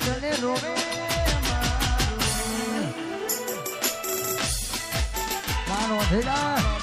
એટલે રોવે મારો ધીરા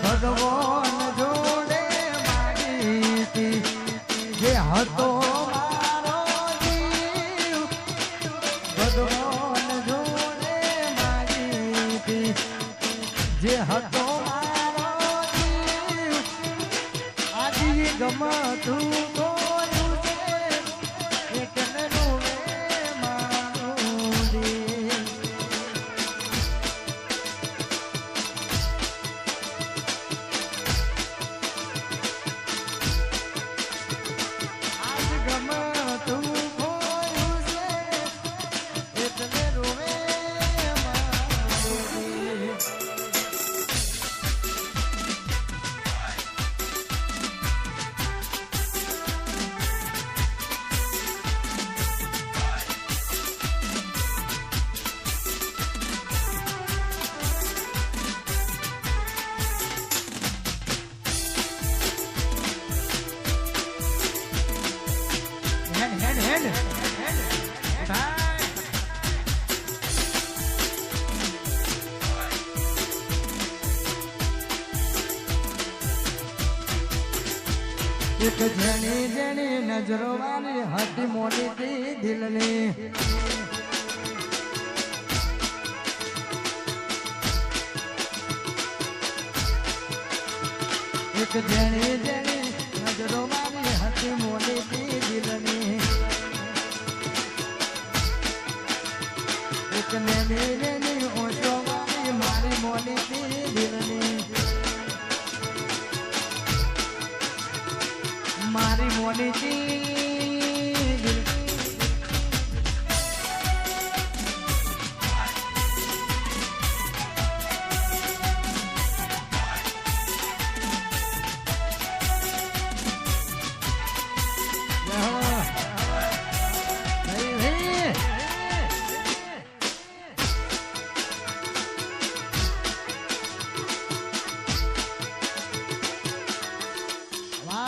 ભગવાન જોડે માગી હતી જે હતો મારો જીવ ભગવાન જોડે માગી હતી જે હતો મારો જીવ આજે ગમતું કોયું છે એકને રોવે મારું જીવ એક જણી જણી નજરો વાળી હતી મોટી દિલની એક જણી જણી નજરો વાળી હતી મોટી દિલની એક નેની ઓછો વાળી મારી મોટી દિલની મારી મોની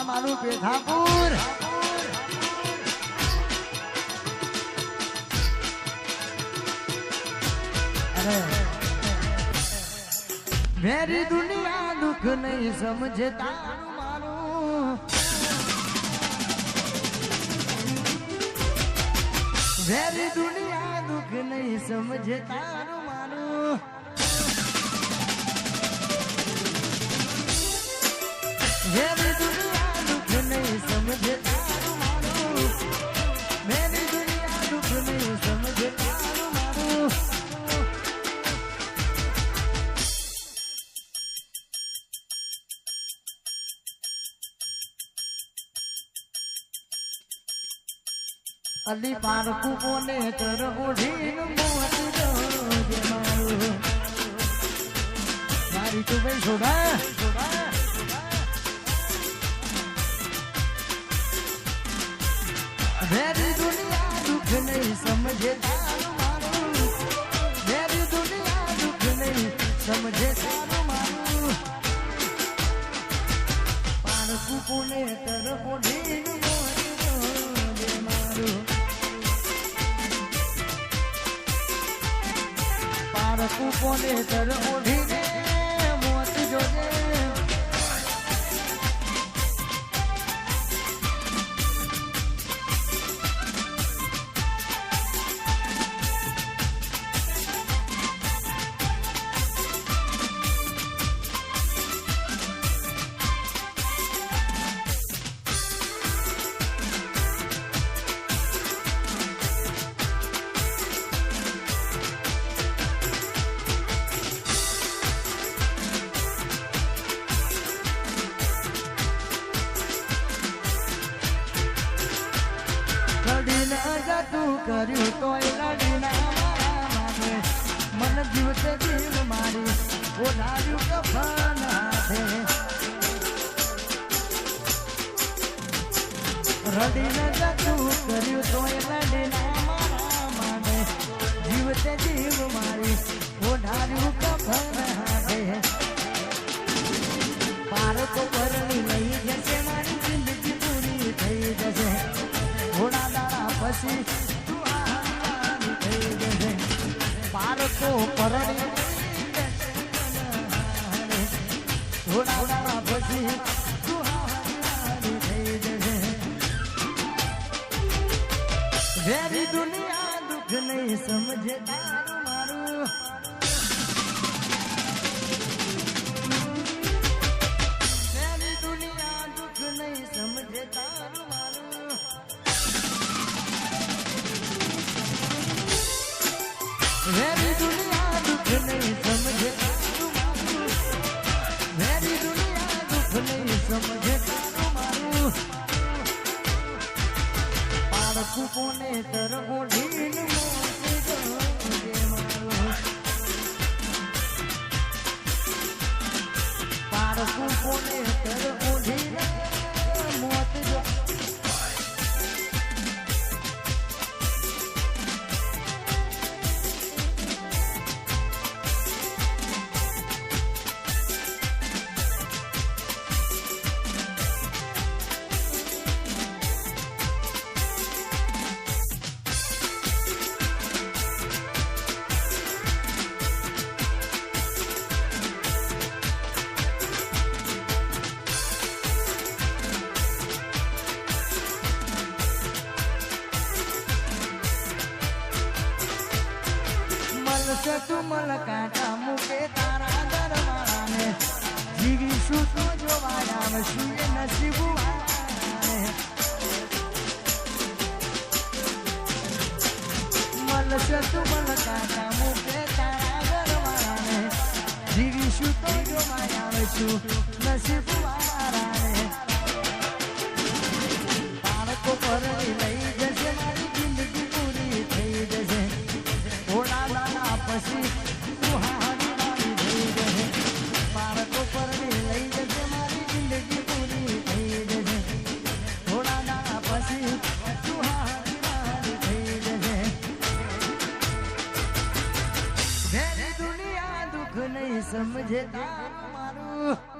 મારું પેથાપુર મેરી દુનિયા દુઃખ નહીં સમજે તારું મારું મેરી દુનિયા દુઃખ નહીં સમજે તારું મારું મેરી દુનિયા દુઃખ નહીં સમજે તારું મારું મેરી દુનિયા દુઃખ નહીં સમજે તારું મારું અલી પારકું કોને તર ઓઢીનું મોત જોજે મારું મારી તું ભાઈ છોડા मेरी दुनिया दुख नहीं समझे तारू मारू मेरी दुनिया दुख नहीं समझे तारू मारू पारकू पुणे तर ओढीन मोजे मारू पारकू पुणे तर ओढीने मोत जोजे લડીને જતું કર્યું તોય લડીના મારે મન જીવતે જીવ મારી ઓઢાડ્યું કફન હાથે રડીને જતું કર્યું તોય લડીના મારે જીવતે જીવ મારી ઓઢાડ્યું કફન હાથે પારકો પરણી લઈ જશે મારી જિંદગી પૂરી થઈ જશે થોડા દાડા પછી તું હારી થઈ જશે પારકો પરણી થોડા દાડા પછી તું હારી થઈ જશે વેરી દુનિયા દુઃખ નહીં સમજે તારું મારું સમજે તારું મારું વેરી દુનિયા દુઃખ નહીં સમજે તારું મારું વેરી દુનિયા દુઃખ નહીં સમજે તારું મારું પારકું કોને તર ઓઢીને મોતી જોજે મારું પારકું કોને તર ઓઢીને તું મલ કાંટા મૂકે તારા દરવાને જીવીશું તો જોવા આવશું એ નસીબ મલશે તું મલ કાંટા મૂકે તારા દરવાને જીવીશું તો જોવા આવશું નસીબ વાળાને પારકો પરણી લઈ જશે મારી જિંદગી પૂરી થઈ જશે થોડા દાડા પછી તું હારી થઈ જશે પારકો પરણી લઈ જશે મારી જિંદગી પૂરી થઈ જશે થોડા દાડા પછી તું હારી થઈ જશે વેરી દુનિયા દુઃખ નહીં સમજે તારું મારું